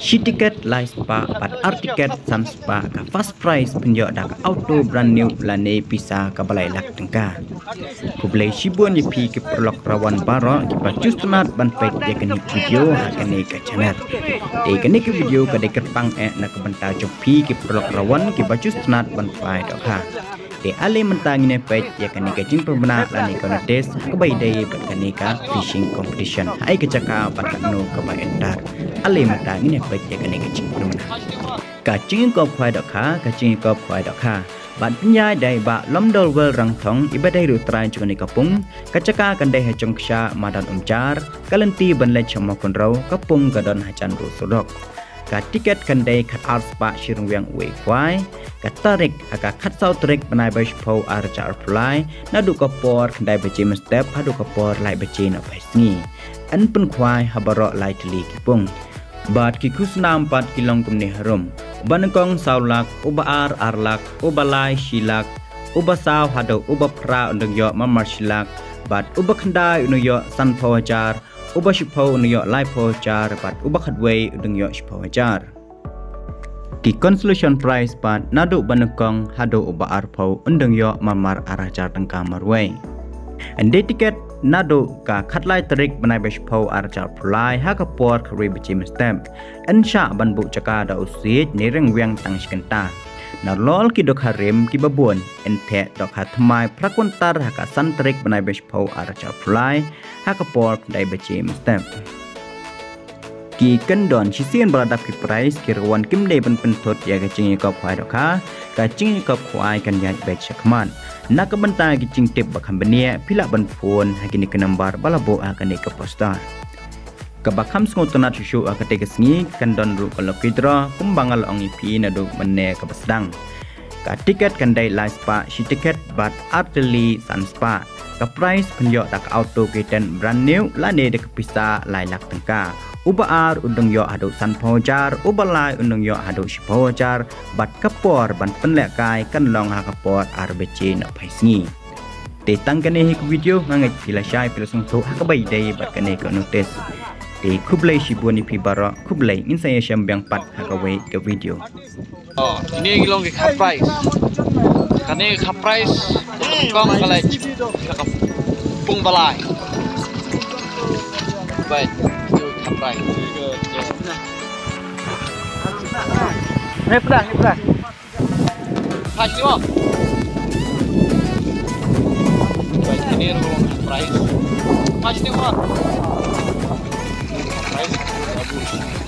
She ticket live spa but art ticket sun spa ka fast price penjok dak auto brand new lane pisa ka balai lak tengka. Kublai shibun ye pi ke perlok rawan baro ki pacus tunat ban pek ye kini video hakane ka channel. De kini ke video ka de kerpang na ka banta jopi ki perlok rawan ki pacus tunat ban pai dok ha. De ale mentang ini page ya kani ka jing pembenar lani ka notice ka bai dai bat kani ka fishing competition ai ka caka bat ka no ka bai entar ale mentang ini page ya kani ka jing pembenar ka jing ko khwai dok ha ka jing ko khwai dok ha ban penyai dai ba lomdol wel rang thong ibadai ru trai jong ni kapung ka caka kan dai ha jong ksha madan umjar kalenti ban le chamo kon rau kapung ka don ha chan ru sodok ka tiket kan dai khat art spa shirung wiang we kwai ka tarik aka khat sau tarik banai bai shpo archar fly na du ka por kan dai baje step hadu ka por lai baje na paisni an pun kwai habaro lai tli ki pung bat ki kusnam pat kilong kum ni harum banakong saulak uba arlak uba lai shilak uba saw hadu uba pra undang yo mamar shilak bat uba khandai undang yo san phawajar uba shpo undang yo lai phawajar bat uba khadwei undang yo shpawajar ki consolation prize pat nadu banakong hadu uba arpau undang yo mamar arajar tengka marwei ande tiket nadu ka khatlai tarik banai beshpo arajar pulai hakapor khri bechim stamp ansha banbu caka da usit ni reng wiang tang skenta na lol ki dok harem ki babon ente dok hatmai prakuntar haka san tarik banai beshpo arajar pulai hakapor dai bechim stamp ki kendon sisian beradap ki price ki rawan kim dei ban pentot ya ka cing kop khwai dok ha ka cing kop khwai kan ya bet sakman nak ka banta ki cing tip bakam benia pila ban phone ha kini ke nambar balabo akan ke poster ka bakam sngo tonat shu akate ke sngi kendon ru kalau kidra kumbangal ong ipi na do menne ka basdang ka tiket kan dai live spa shi tiket bat arteli sun spa ka price penyo tak auto kiten brand new lane de kepisa lai lak tengka uba ar undang yo hadu san phawajar uba lai undang yo hadu shpawajar bat kapor ban penlek kai kan long ha kapor arbc na phaisni te tangkane hi video ngangai pila shai pila sung tho ha ka bai dai bat kane ka notice te kublai shibuni pi bara kublai in saya syam biang pat ha ka wei ke video ini gilong ke cap price kane cap price kong kalai ka pung balai baik Right. Ini pedang. Kasih mo. Baik ini ruang price. Kasih mo. Price bagus.